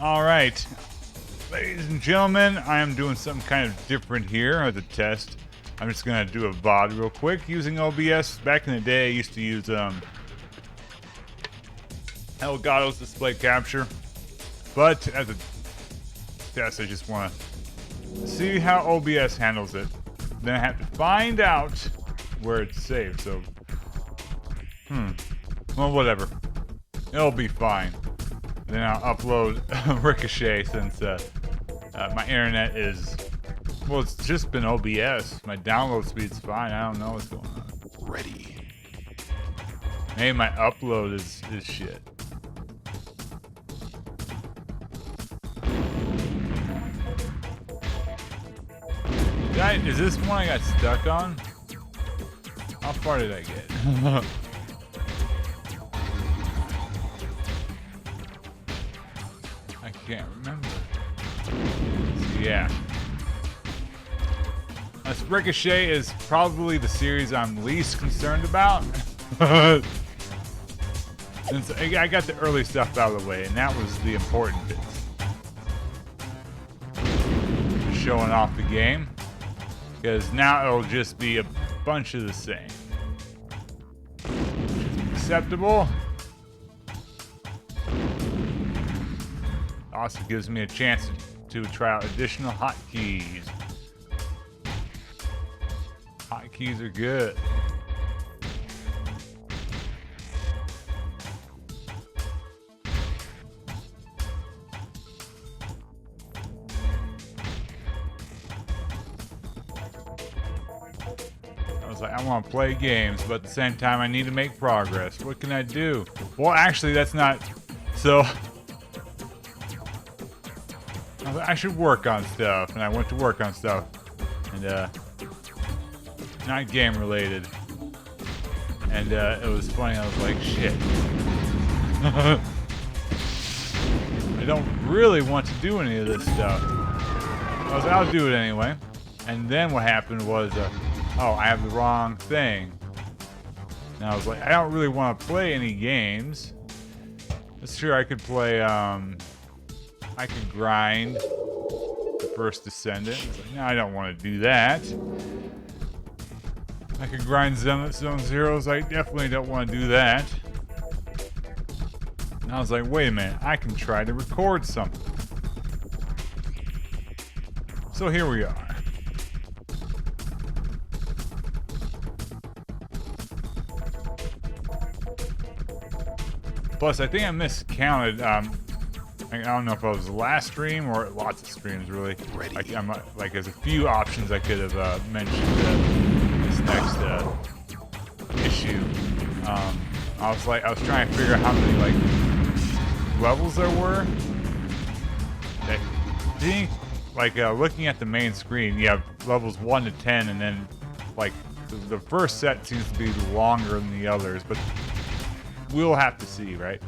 All right, ladies and gentlemen, I am doing something kind of different here as a test. I'm just gonna do a VOD real quick using OBS. Back in the day, I used to use Elgato's display capture, but as a test, I just want to see how OBS handles it. Then I have to find out where it's saved. So, well, whatever. It'll be fine. Then I'll upload Ricochet since my internet is, well, it's just been OBS. My download speed's fine. I don't know what's going on. Ready. Maybe my upload is shit. Is this one I got stuck on? How far did I get? I can't remember. So, yeah. Ricochet is probably the series I'm least concerned about. Since I got the early stuff out of the way, and that was the important bits. Showing off the game. Because now it'll just be a bunch of the same. Acceptable. Also gives me a chance to try out additional hotkeys. Hotkeys are good. I want to play games, but at the same time, I need to make progress. What can I do? Well, actually, that's not... So... I should work on stuff, and I went to work on stuff. And, not game-related. And, it was funny, I was like, shit. I don't really want to do any of this stuff. I was like, I'll do it anyway. And then what happened was, oh, I have the wrong thing. And I was like, I don't really want to play any games. Sure, I could play, I could grind the first Descendant. I was like, no, I don't want to do that. I could grind Zone Zeros. I definitely don't want to do that. And I was like, wait a minute, I can try to record something. So here we are. Plus, I think I miscounted. I don't know if it was the last stream or lots of streams, really. Like, there's a few options I could have mentioned this next issue. I was trying to figure out how many levels there were. I think, looking at the main screen, you have levels 1 to 10, and then the first set seems to be longer than the others, but. We'll have to see, right?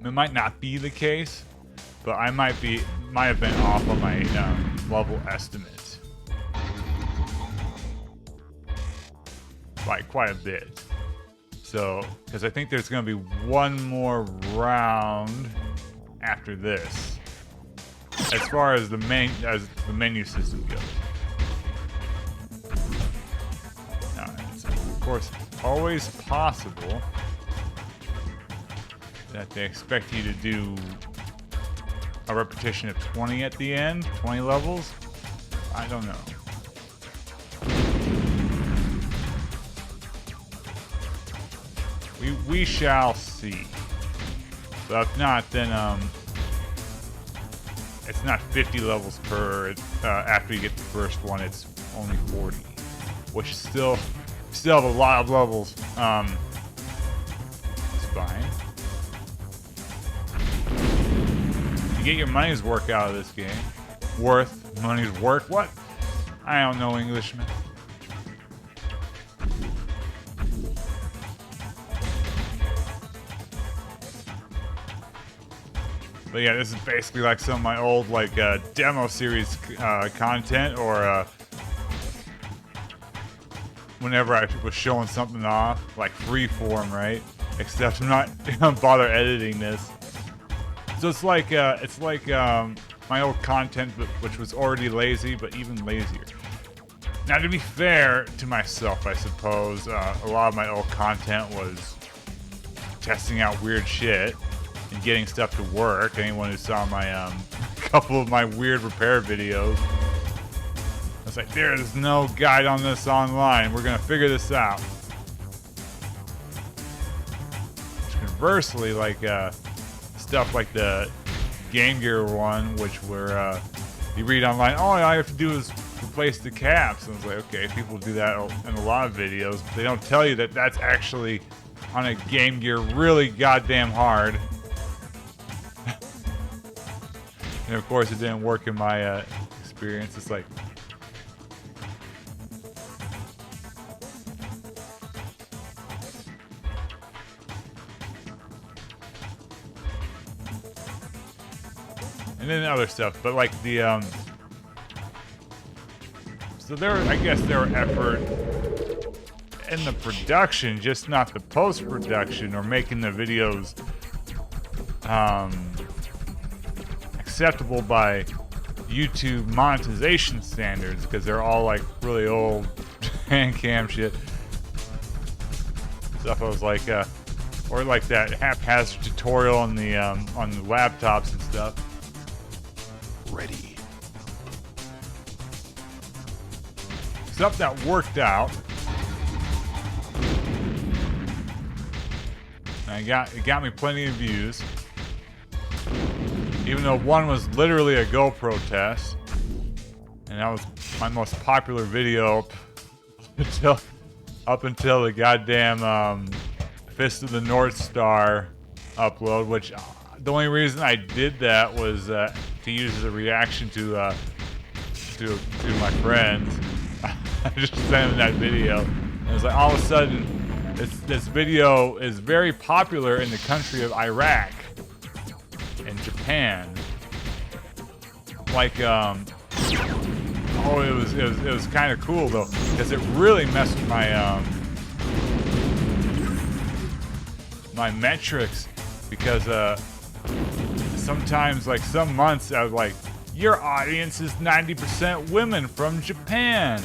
It might not be the case, but I might have been off on my level estimate by quite a bit. So, because I think there's going to be one more round after this, as far as the menu system goes. Of course, it's always possible that they expect you to do a repetition of 20 at the end, 20 levels. I don't know. We shall see. But if not, then it's not 50 levels per. After you get the first one, it's only 40, which is still have a lot of levels. It's fine. You get your money's worth out of this game. Money's worth? What? I don't know English, man. But yeah, this is basically like some of my old demo series content, or whenever I was showing something off, like Freeform, right? except I'm not gonna bother editing this. So it's like my old content, which was already lazy, but even lazier. Now, to be fair to myself, I suppose, a lot of my old content was testing out weird shit and getting stuff to work. Anyone who saw my couple of my weird repair videos, I was like, there's no guide on this online. We're gonna figure this out. Conversely, like stuff like the Game Gear one, which were you read online, all I have to do is replace the caps. And I was like, okay, people do that in a lot of videos, but they don't tell you that that's actually on a Game Gear really goddamn hard. And of course, it didn't work in my experience. It's like, and then other stuff, but like the so I guess there were effort in the production, just not the post-production or making the videos acceptable by YouTube monetization standards, because they're all like really old hand cam shit stuff. I was like or like that haphazard tutorial on the laptops and stuff. Ready. Stuff that worked out. And it got me plenty of views. Even though one was literally a GoPro test. And that was my most popular video up until the goddamn Fist of the North Star upload, which the only reason I did that was to use as a reaction to my friends. I just sent him that video. And it was like, all of a sudden, this video is very popular in the country of Iraq and Japan. Like, oh, it was kind of cool though, because it really messed with my my metrics, because sometimes, like some months, I was like, your audience is 90% women from Japan.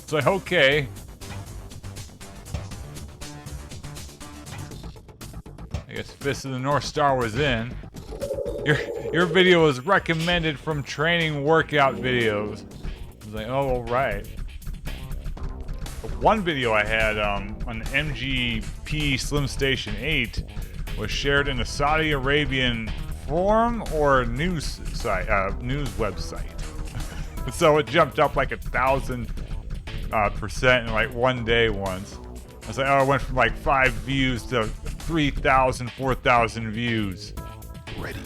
It's like, okay. I guess Fist of the North Star was in. Your video was recommended from training workout videos. I was like, oh, all right. One video I had on the MGP Slim Station 8 was shared in a Saudi Arabian forum or news site, news website. So it jumped up like 1,000% in like one day once. I was like, oh, it went from like 5 views to 3,000, 4,000 views. Ready.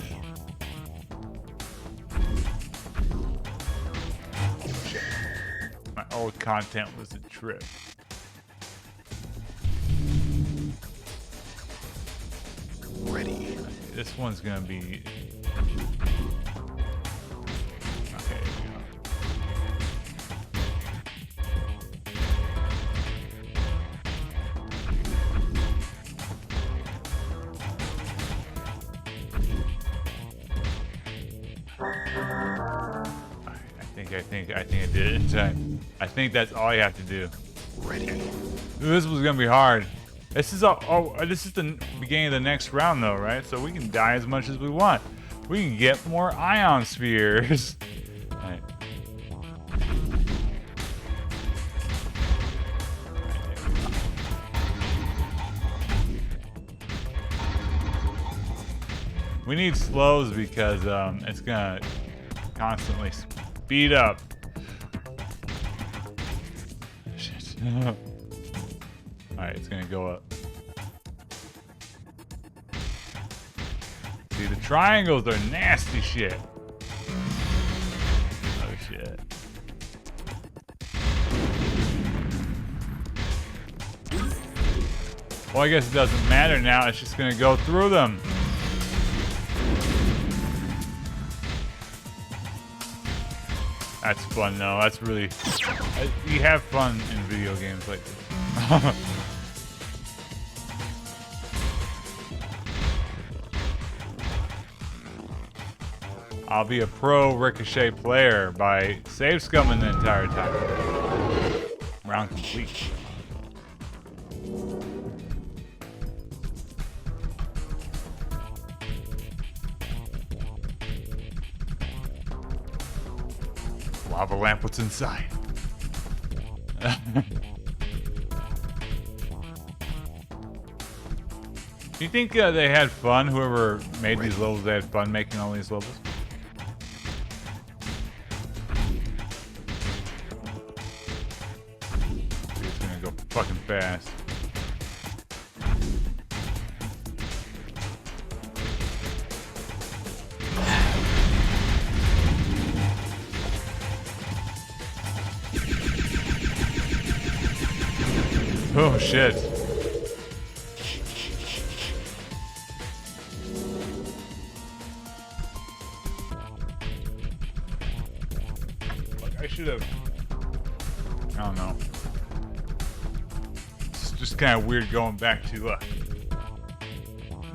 My old content was a trip. Ready. This one's gonna be. Okay, I think I did it in time. I think that's all you have to do. Ready. This was gonna be hard. This is this is the beginning of the next round though, right? So we can die as much as we want. We can get more ion spheres. Alright. We need slows because it's gonna constantly speed up. Shit. Alright, it's gonna go up. See, the triangles are nasty shit. Oh shit. Well, I guess it doesn't matter now, it's just gonna go through them. That's fun though, that's really... You have fun in video games like this. I'll be a pro Ricochet player by save scumming the entire time. Round complete. Lava lamp, what's inside? Do you think they had fun? Whoever made these levels, they had fun making all these levels? It's gonna go fucking fast. Oh shit. I should have. I don't know. It's just kind of weird going back to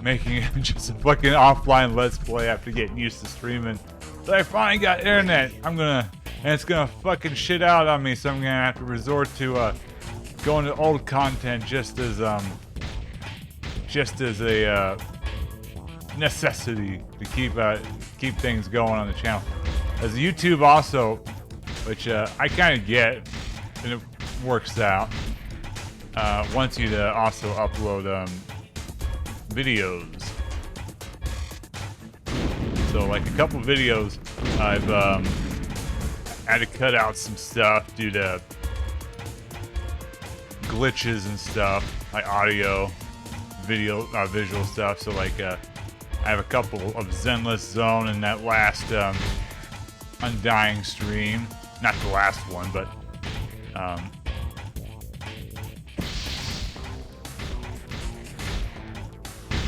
making it just a fucking offline let's play after getting used to streaming. But I finally got internet. And it's gonna fucking shit out on me, so I'm gonna have to resort to going to old content just as a necessity to keep things going on the channel. As YouTube also, which I kind of get, and it works out, wants you to also upload videos. So like a couple videos, I've had to cut out some stuff due to glitches and stuff, like audio, video, visual stuff. So like I have a couple of Zenless Zone in that last Undying stream. Not the last one, but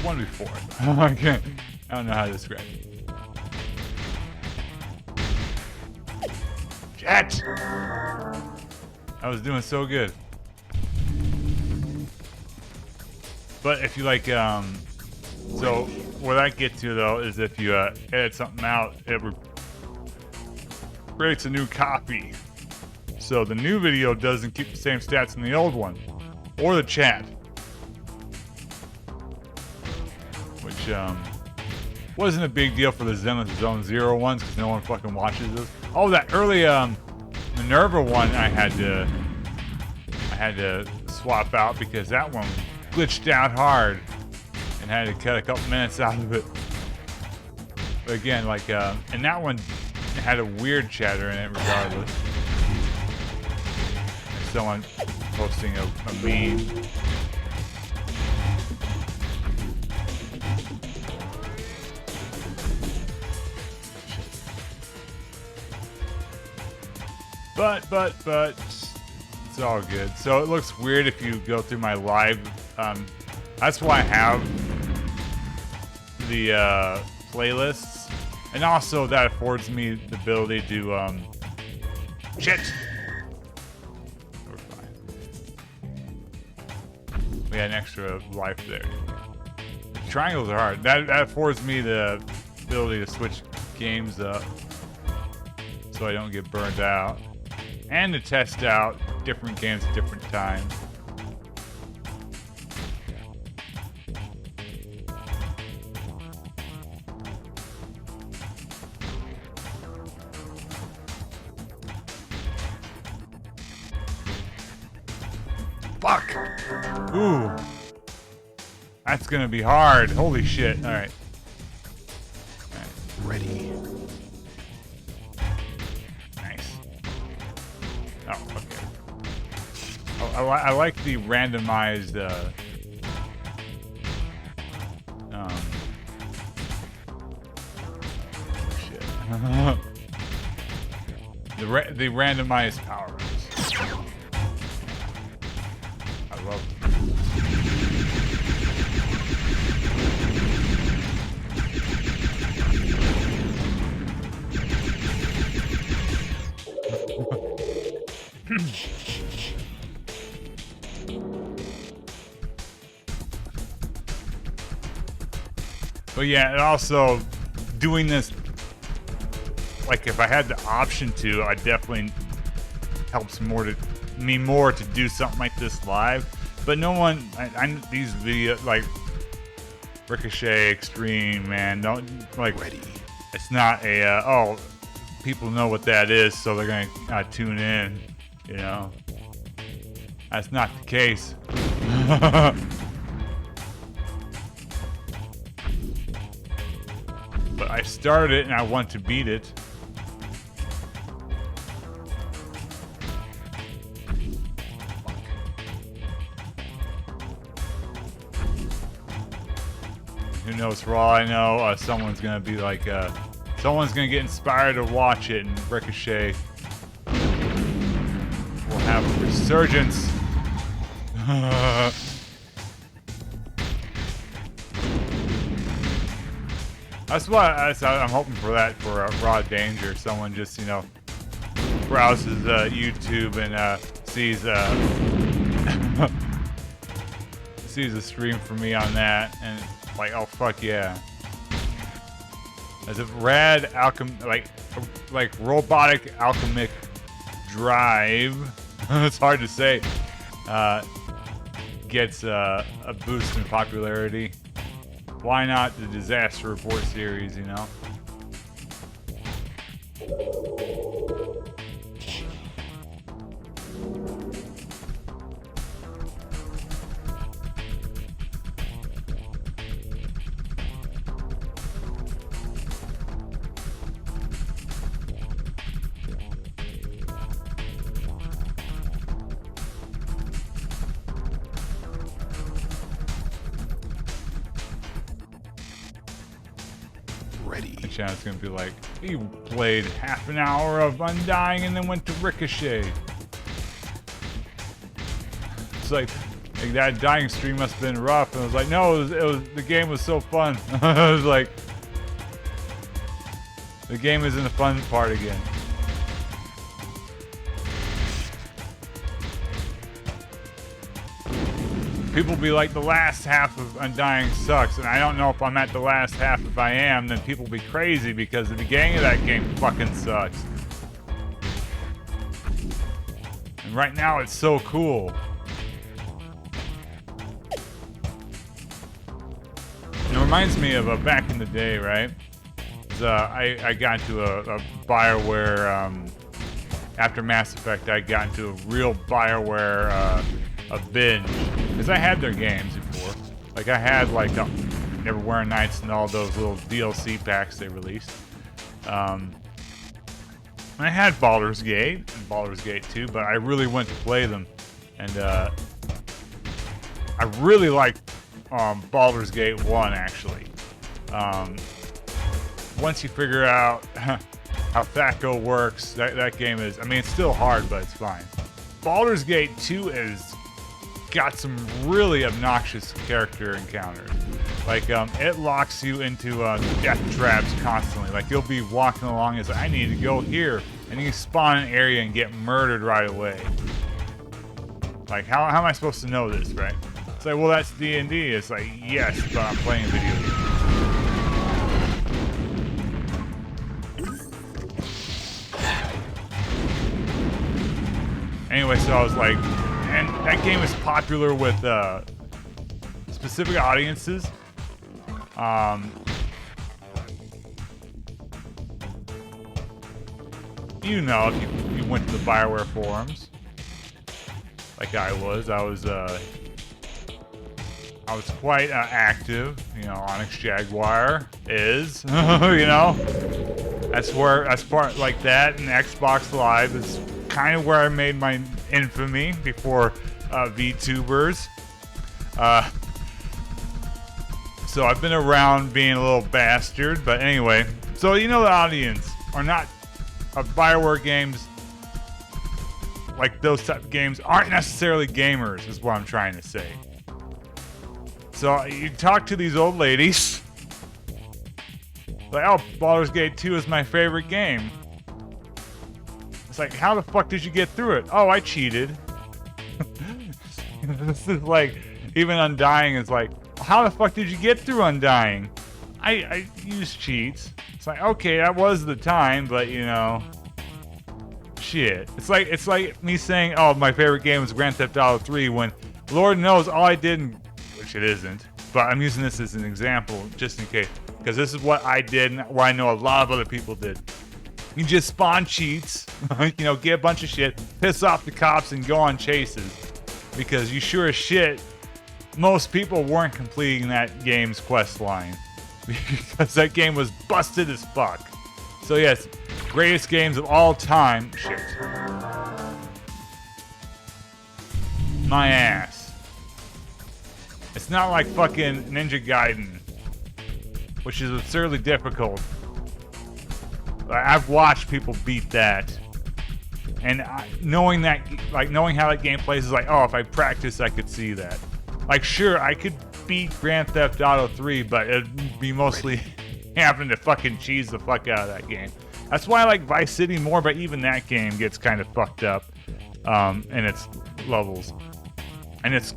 one before. I don't know how to describe it. Jet! I was doing so good. But if you like, so what I get to though is if you edit something out, it creates a new copy. So the new video doesn't keep the same stats in the old one, or the chat. Which wasn't a big deal for the Zenless Zone 0 ones because no one fucking watches those. Oh, that early Minerva one I had to swap out because that one glitched out hard and had to cut a couple minutes out of it. But again, like, and that one had a weird chatter in it regardless. Someone posting a meme. But it's all good. So it looks weird if you go through my live. That's why I have the playlists, and also that affords me the ability to shit. We're fine. We had an extra life there. Triangles are hard. That affords me the ability to switch games up, so I don't get burned out, and to test out different games at different times. Fuck! Ooh. That's gonna be hard. Holy shit. Alright. Ready. Nice. Oh, okay. Oh, I like the randomized, shit. the randomized power-ups. I love them. But yeah, and also doing this like if I had the option to, I definitely helps me more to do something like this live. But no one, these videos like Ricochet, Xtreme, man, don't like. Ready. It's not a oh, people know what that is, so they're gonna tune in. You know, that's not the case. But I started it and I want to beat it. Who knows? For all I know, someone's gonna be like, someone's gonna get inspired to watch it, and Ricochet will have a resurgence. That's I'm hoping for that for Raw Danger. Someone just, you know, browses YouTube and sees sees a stream for me on that, and like, oh fuck yeah! As if rad like robotic alchemic drive. It's hard to say. Gets a boost in popularity. Why not the Disaster Report series, you know? Ready. The channel's gonna be like, you played half an hour of Undying and then went to Ricochet. It's like that dying stream must have been rough, and I was like, no, it was the game was so fun. I was like, the game is in the fun part again. People be like, the last half of Undying sucks, and I don't know if I'm at the last half. If I am, then people be crazy because the beginning of that game fucking sucks. And right now it's so cool. It reminds me of back in the day, right? I got into a BioWare, after Mass Effect, I got into a real BioWare a binge. Because I had their games before. Like I had like Neverwhere Nights and all those little DLC packs they released. I had Baldur's Gate and Baldur's Gate 2, but I really went to play them. And I really liked Baldur's Gate 1 actually. Once you figure out how THAC0 works, that game is, I mean, it's still hard, but it's fine. Baldur's Gate 2 is got some really obnoxious character encounters. Like, it locks you into death traps constantly. Like, you'll be walking along and it's like, I need to go here. And you spawn an area and get murdered right away. Like, how am I supposed to know this, right? It's like, well, that's D&D. It's like, yes, but I'm playing a video game. Anyway, so I was like, and that game is popular with specific audiences. You know, if you went to the BioWare forums, like I was quite active. You know, Onyx Jaguar is, you know, that's part like that, and Xbox Live is kind of where I made my infamy before VTubers. So I've been around being a little bastard, but anyway. So you know the audience are not of BioWare games, like those type of games aren't necessarily gamers, is what I'm trying to say. So you talk to these old ladies, like, oh, Baldur's Gate 2 is my favorite game. It's like, how the fuck did you get through it? Oh, I cheated. This is like, even Undying is like, how the fuck did you get through Undying? I use cheats. It's like, okay, that was the time, but you know, shit. It's like me saying, oh, my favorite game was Grand Theft Auto 3 when Lord knows all I did, which it isn't, but I'm using this as an example just in case, because this is what I did and what I know a lot of other people did. You just spawn cheats, you know, get a bunch of shit, piss off the cops, and go on chases. Because you sure as shit, most people weren't completing that game's quest line. Because that game was busted as fuck. So yes, greatest games of all time. Shit. My ass. It's not like fucking Ninja Gaiden, which is absurdly difficult. I've watched people beat that, and knowing that, like knowing how that game plays, is like, oh, if I practice, I could see that. Like, sure, I could beat Grand Theft Auto 3, but it'd be mostly having to fucking cheese the fuck out of that game. That's why I like Vice City more, but even that game gets kind of fucked up in its levels and its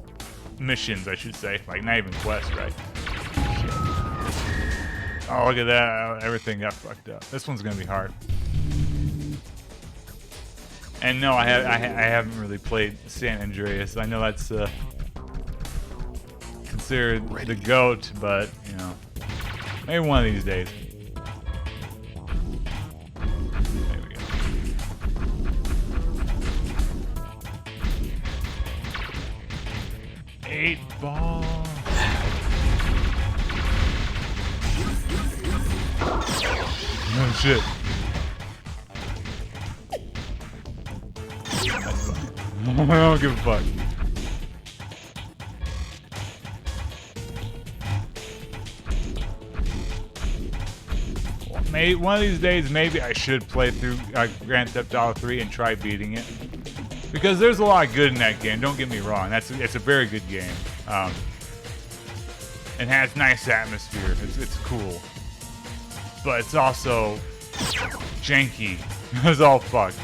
missions, I should say. Like, not even quests, right? Oh, look at that. Everything got fucked up. This one's going to be hard. And no, I haven't really played San Andreas. I know that's considered the GOAT, but, you know, maybe one of these days. There we go. Eight ball. Oh shit. I don't give a fuck. Maybe one of these days, maybe I should play through Grand Theft Auto 3 and try beating it. Because there's a lot of good in that game, don't get me wrong. It's a very good game. It has nice atmosphere. It's cool. But it's also janky. It's all fucked.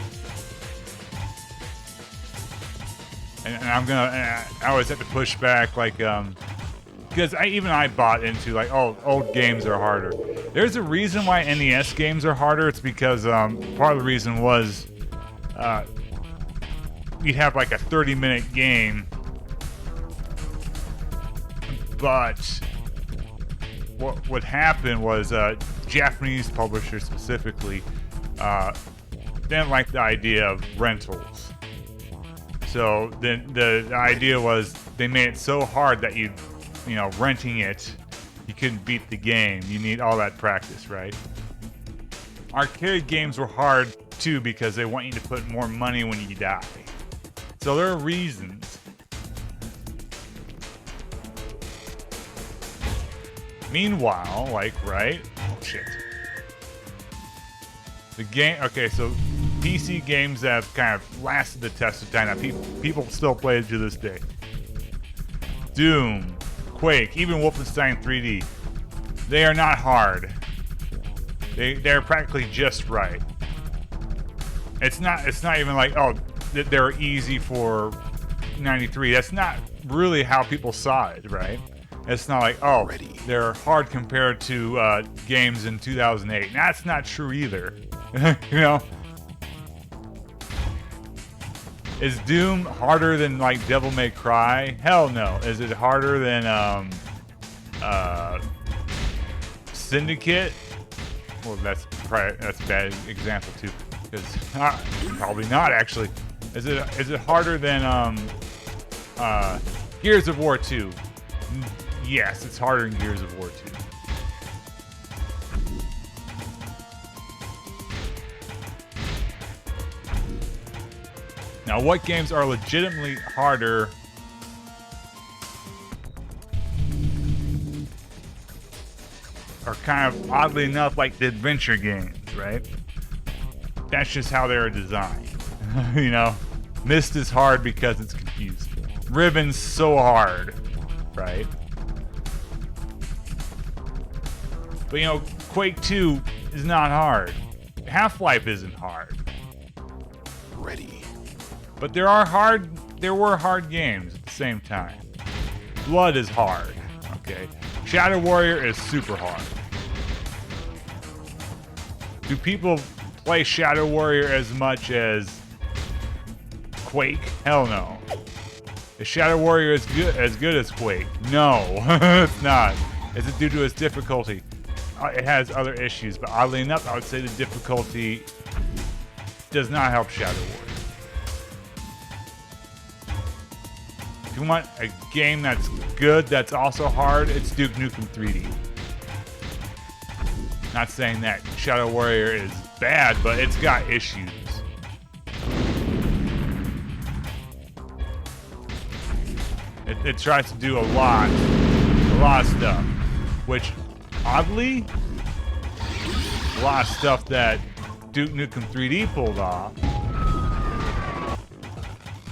And I always have to push back, like, because I bought into, like, oh, old games are harder. There's a reason why NES games are harder. It's because part of the reason was you'd have like a 30-minute game, but what would happen was Japanese publishers specifically didn't like the idea of rentals. So the idea was they made it so hard that you know, renting it, you couldn't beat the game. You need all that practice, right? Arcade games were hard too because they want you to put more money when you die. So there are reasons. Meanwhile, like, right? Oh shit. The game, okay, so PC games have kind of lasted the test of time. Now, people still play it to this day. Doom, Quake, even Wolfenstein 3D. They are not hard. They're practically just right. It's not even like, oh, they're easy for 93. That's not really how people saw it, right? It's not like, oh, they're hard compared to games in 2008. That's not true either. You know? Is Doom harder than, like, Devil May Cry? Hell no. Is it harder than Syndicate? Well, that's a bad example too, because probably not actually. Is it harder than Gears of War 2? Yes, it's harder than Gears of War 2. Now, what games are legitimately harder? Are kind of, oddly enough, like the adventure games, right? That's just how they're designed. You know? Myst is hard because it's confused. Ribbon's so hard, right? But, you know, Quake 2 is not hard. Half-Life isn't hard. Ready. But there were hard games at the same time. Blood is hard, okay? Shadow Warrior is super hard. Do people play Shadow Warrior as much as Quake? Hell no. Is Shadow Warrior as good as Quake? No, it's not. Is it due to its difficulty? It has other issues, but oddly enough, I would say the difficulty does not help Shadow Warrior. If you want a game that's good, that's also hard, it's Duke Nukem 3D. Not saying that Shadow Warrior is bad, but it's got issues. It tries to do a lot of stuff, which oddly, a lot of stuff that Duke Nukem 3D pulled off,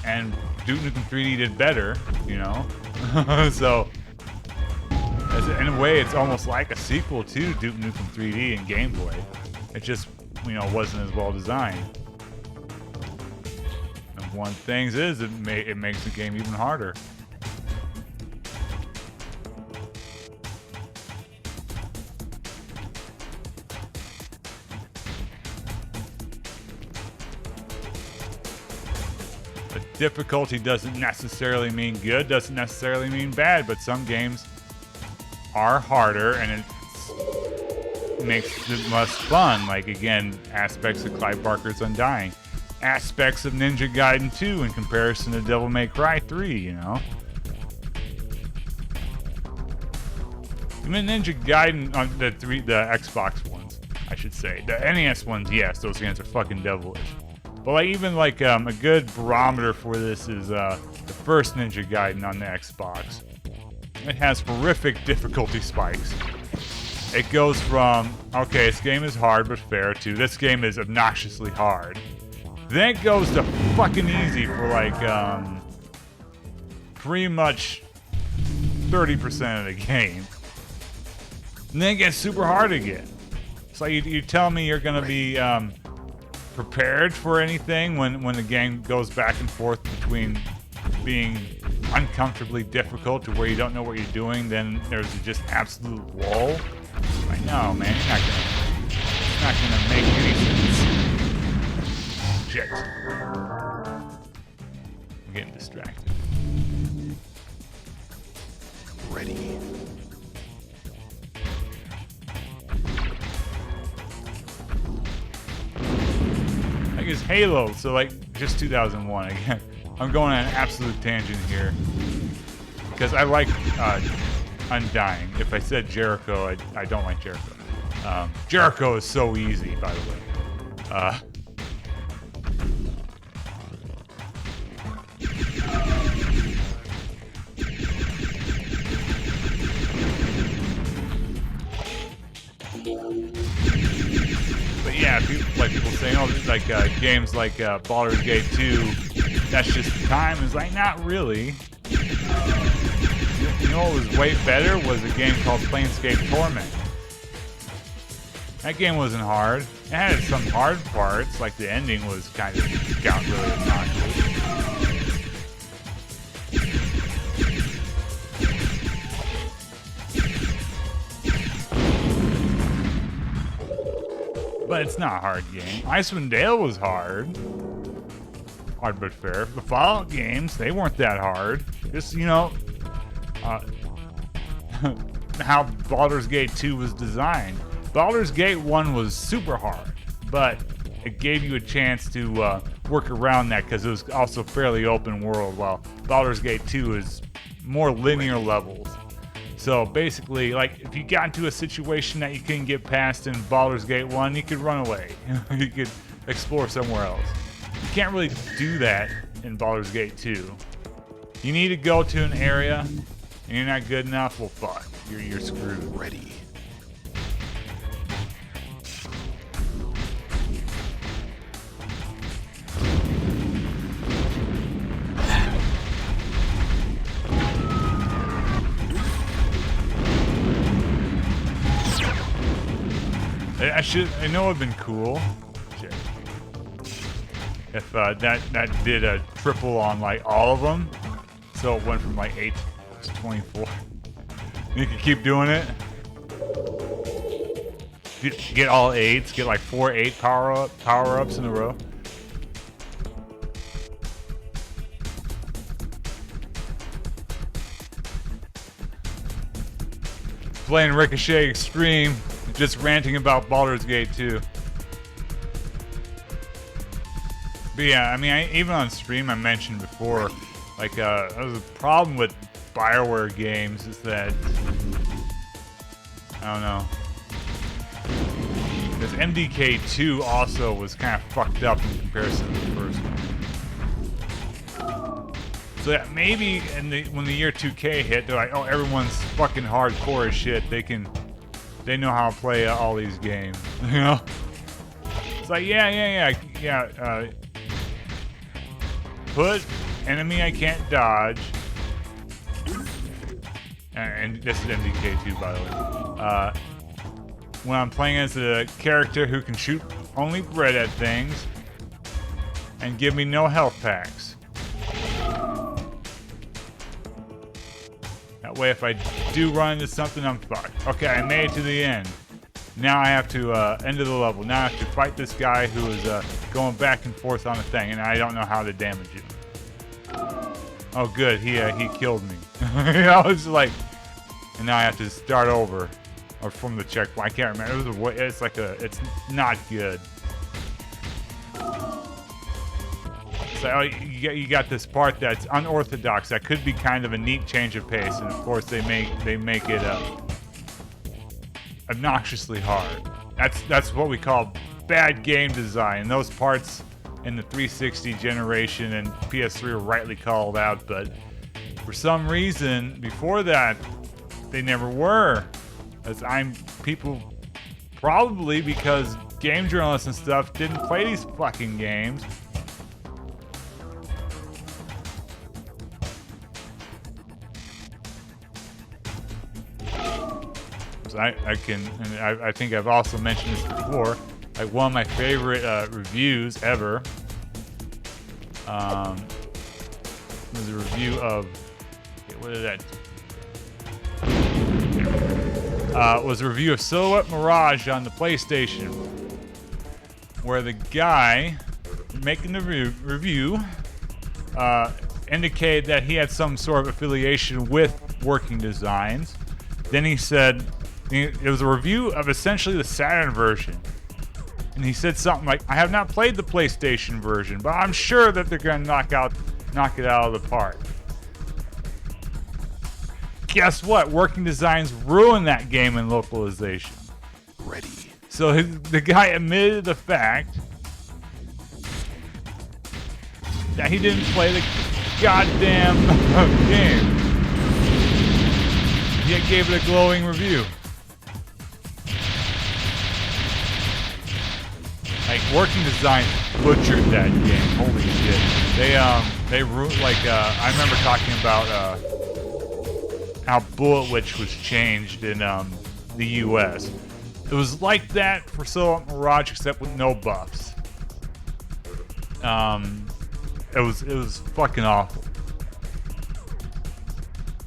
and Duke Nukem 3D did better, you know. So in a way, it's almost like a sequel to Duke Nukem 3D in gameplay. It just, you know, wasn't as well designed. And one thing is, it makes the game even harder. Difficulty doesn't necessarily mean good, doesn't necessarily mean bad, but some games are harder and it makes it less fun. Like, again, aspects of Clive Barker's Undying, aspects of Ninja Gaiden 2 in comparison to Devil May Cry 3, you know? Even Ninja Gaiden on the Xbox ones, I should say. The NES ones, yes, those games are fucking devilish. But like, even like a good barometer for this is the first Ninja Gaiden on the Xbox. It has horrific difficulty spikes. It goes from, okay, this game is hard but fair, to this game is obnoxiously hard. Then it goes to fucking easy for like pretty much 30% of the game. And then it gets super hard again. So you tell me you're gonna be prepared for anything when the game goes back and forth between being uncomfortably difficult to where you don't know what you're doing, then there's just absolute lull. Like, no, man, it's not gonna make any sense. Shit. I'm getting distracted. Ready. I guess Halo, so like just 2001 again. I'm going on an absolute tangent here because I like Undying. If I said Jericho, I don't like Jericho. Jericho is so easy, by the way. But yeah, people saying, oh, like games like Baldur's Gate 2, that's just time. It's like, not really. You know what was way better was a game called Planescape Torment. That game wasn't hard. It had some hard parts, like the ending was got really obnoxious. But it's not a hard game. Icewind Dale was hard. Hard but fair. The Fallout games, they weren't that hard. Just, you know, how Baldur's Gate 2 was designed. Baldur's Gate 1 was super hard, but it gave you a chance to work around that because it was also fairly open world, while Baldur's Gate 2 is more linear levels. So basically, like, if you got into a situation that you couldn't get past in Baldur's Gate 1, you could run away. You could explore somewhere else. You can't really do that in Baldur's Gate 2. You need to go to an area, and you're not good enough, well, fuck. You're screwed. Ready. I know it'd been cool. Shit. If that did a triple on like all of them, so it went from like 8 to 24. You can keep doing it. get all 8s, get like 4 8 power-ups in a row. Playing Ricochet Extreme, just ranting about Baldur's Gate 2. But yeah, I mean, even on stream I mentioned before, like, that was a problem with BioWare games is that, I don't know, because MDK2 also was kind of fucked up in comparison to the first one. So that maybe when the year 2K hit, they're like, oh, everyone's fucking hardcore as shit. They know how to play all these games, you know? It's like, yeah. Put enemy I can't dodge. And this is MDK2, by the way. When I'm playing as a character who can shoot only bread at things and give me no health packs. That way, if I do run into something, I'm fucked. Okay, I made it to the end. Now I have to end of the level. Now I have to fight this guy who is going back and forth on a thing, and I don't know how to damage him. Oh, good. He killed me. I was like, and now I have to start over, or from the checkpoint. I can't remember. It's not good. So you got this part that's unorthodox. That could be kind of a neat change of pace, and of course they make it obnoxiously hard. That's what we call bad game design. Those parts in the 360 generation and PS3 were rightly called out, but for some reason before that they never were. People probably because game journalists and stuff didn't play these fucking games. I think I've also mentioned this before. Like one of my favorite reviews ever was a review of. What is that? Was a review of Silhouette Mirage on the PlayStation, where the guy making the review indicated that he had some sort of affiliation with Working Designs. Then he said. It was a review of essentially the Saturn version. And he said something like, I have not played the PlayStation version, but I'm sure that they're going to knock it out of the park. Guess what? Working Designs ruined that game in localization. Ready. So the guy admitted the fact that he didn't play the goddamn game. Yet gave it a glowing review. Like Working Design butchered that game. Holy shit! They ruined. Like I remember talking about how Bullet Witch was changed in the U.S. It was like that for Silhouette Mirage, except with no buffs. It was fucking awful.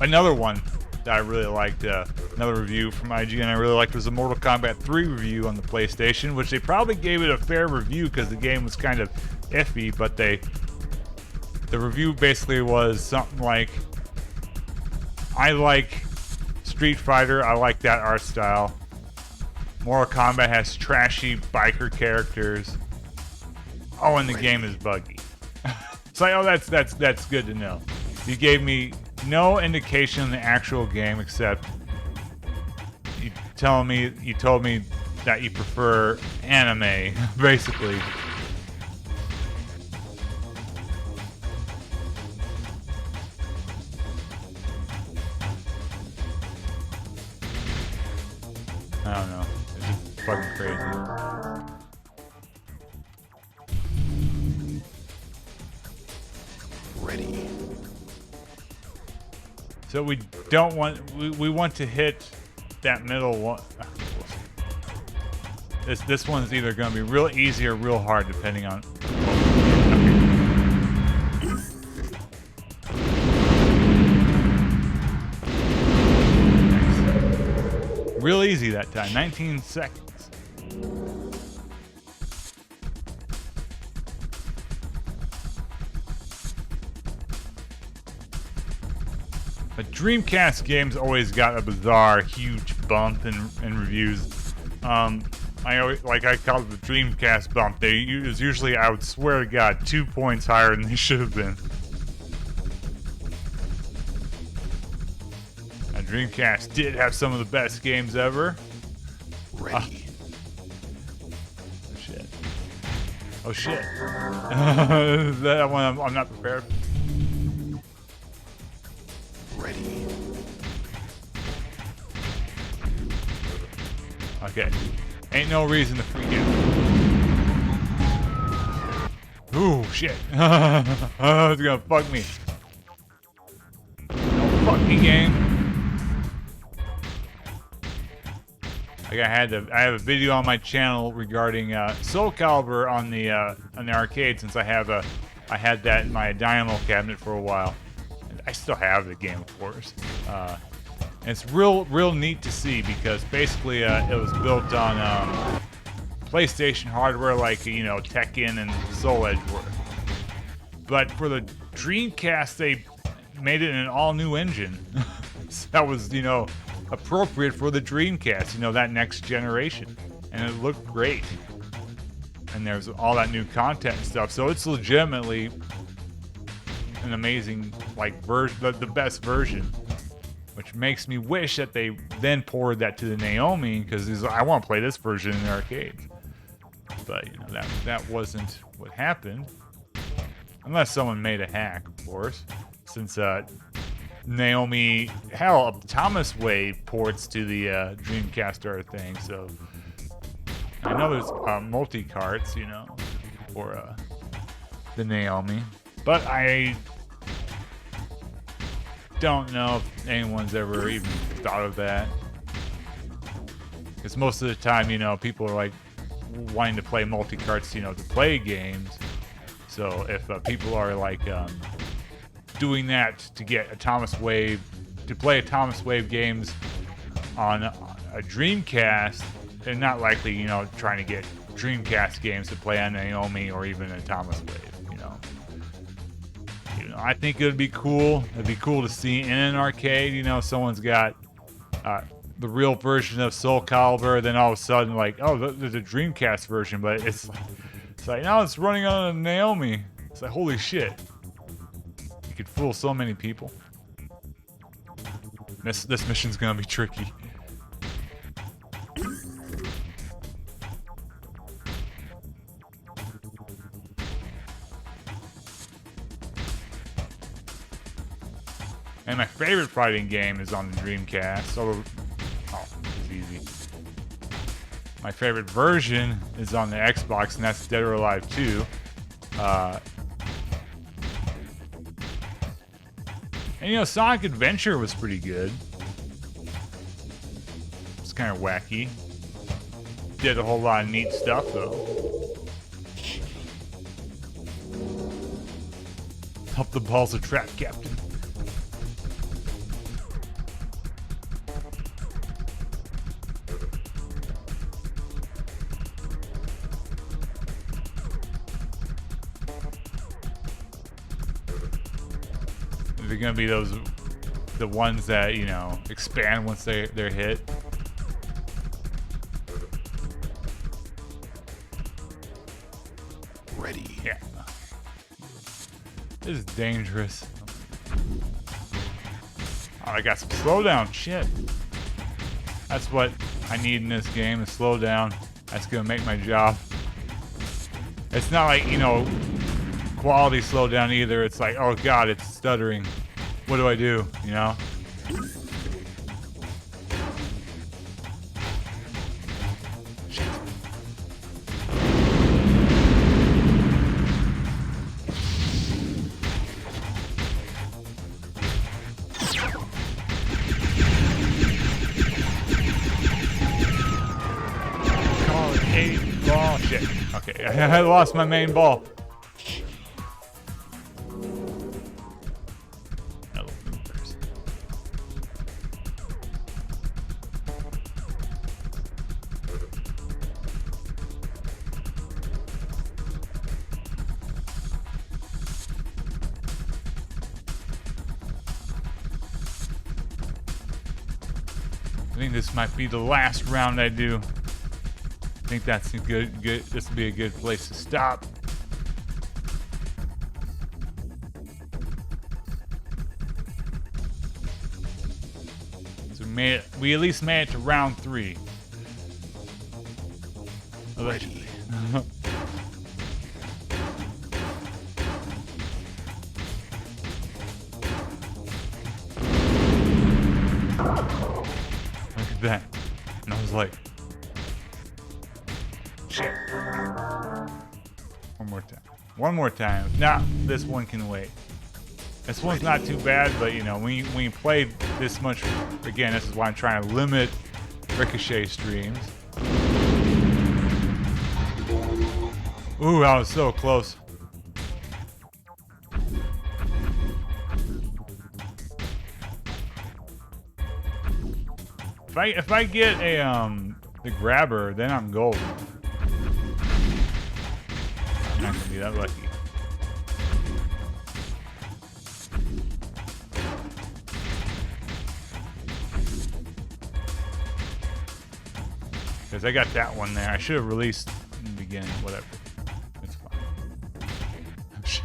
Another one that I really liked, another review from IGN I really liked was a Mortal Kombat 3 review on the PlayStation, which they probably gave it a fair review because the game was kind of iffy, but the review basically was something like, I like Street Fighter, I like that art style. Mortal Kombat has trashy biker characters. Oh, and the game is buggy. It's like, oh, that's good to know. You gave me no indication in the actual game except you told me that you prefer anime, basically. I don't know. It's just fucking crazy. Ready. So we don't want, we want to hit that middle one. This one's either going to be real easy or real hard depending on. Nice. Real easy that time, 19 seconds. But Dreamcast games always got a bizarre, huge bump in reviews. I always, like I call it the Dreamcast bump. It was usually, I would swear to God, 2 points higher than they should have been. And Dreamcast did have some of the best games ever. Ready. Oh shit. Oh shit. That one I'm not prepared. Ready. Okay. Ain't no reason to freak out. Ooh, shit. It's gonna fuck me. Don't fuck me, game. Like I have a video on my channel regarding Soul Calibur on the arcade, since I had that in my Dynamo cabinet for a while. And I still have the game, of course. And it's real neat to see, because basically it was built on PlayStation hardware, like, you know, Tekken and Soul Edge were. But for the Dreamcast, they made it in an all-new engine. So that was, you know, appropriate for the Dreamcast, you know, that next generation. And it looked great. And there's all that new content and stuff. So it's legitimately an amazing, like, version, the best version. Which makes me wish that they then poured that to the Naomi, because I want to play this version in the arcade. But, you know, that wasn't what happened. Unless someone made a hack, of course. Since Naomi, hell, Thomas Wave ports to the Dreamcast are a thing, so I know there's multi-carts, you know, for the Naomi, but I don't know if anyone's ever even thought of that, because most of the time, you know, people are like wanting to play multi-carts, you know, to play games. So if people are like doing that to get a Thomas Wave, to play a Thomas Wave games on a Dreamcast, they're not likely, you know, trying to get Dreamcast games to play on Naomi or even a Thomas Wave, you know. You know, I think it would be cool. It'd be cool to see in an arcade, you know, someone's got the real version of Soul Calibur, then all of a sudden, like, oh, there's a Dreamcast version, but it's like, now it's running on a Naomi. It's like, holy shit. You could fool so many people. This mission's gonna be tricky. And my favorite fighting game is on the Dreamcast. Oh, it's easy. My favorite version is on the Xbox, and that's Dead or Alive 2. And you know, Sonic Adventure was pretty good. It's kind of wacky. Did a whole lot of neat stuff, though. Help the balls of trap, Captain. They're gonna be the ones that, you know, expand once they're hit. Ready. Yeah. This is dangerous. Oh, I got some slowdown. Shit. That's what I need in this game, is slow down. That's gonna make my job. It's not like, you know, quality slowdown either. It's like, oh god, it's stuttering. What do I do? You know? Shit. Call it 8 ball. Shit. Okay, I lost my main ball. I think this might be the last round I do. I think that's a good. This would be a good place to stop. So we at least made it to round 3. Ready. Look at that. And I was like, shit. One more time. One more time. Nah, this one can wait. This one's not too bad, but you know, when you play this much, again, this is why I'm trying to limit Ricochet streams. Ooh, that was so close. If I get a the grabber, then I'm golden. I'm not gonna be that lucky. Because I got that one there. I should have released in the beginning. Whatever. It's fine. Oh, shit.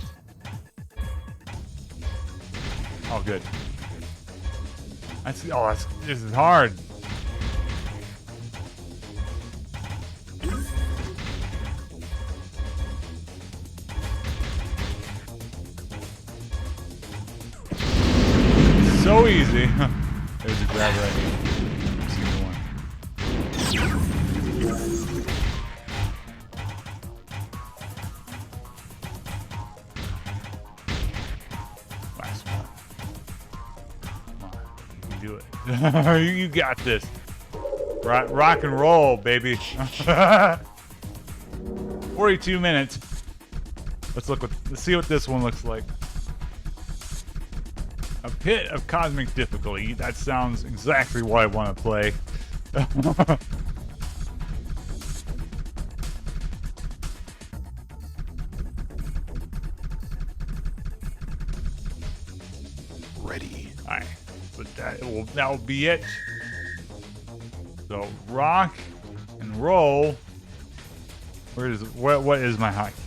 Oh, good. This is hard. So easy. There's a grabber I need. Single one. Last one. Come on. You can do it. You got this. Rock and roll, baby. 42 minutes. Let's see what this one looks like. A pit of cosmic difficulty. That sounds exactly what I want to play. Ready. Alright. But that will be it. So rock and roll. What is my hotkey?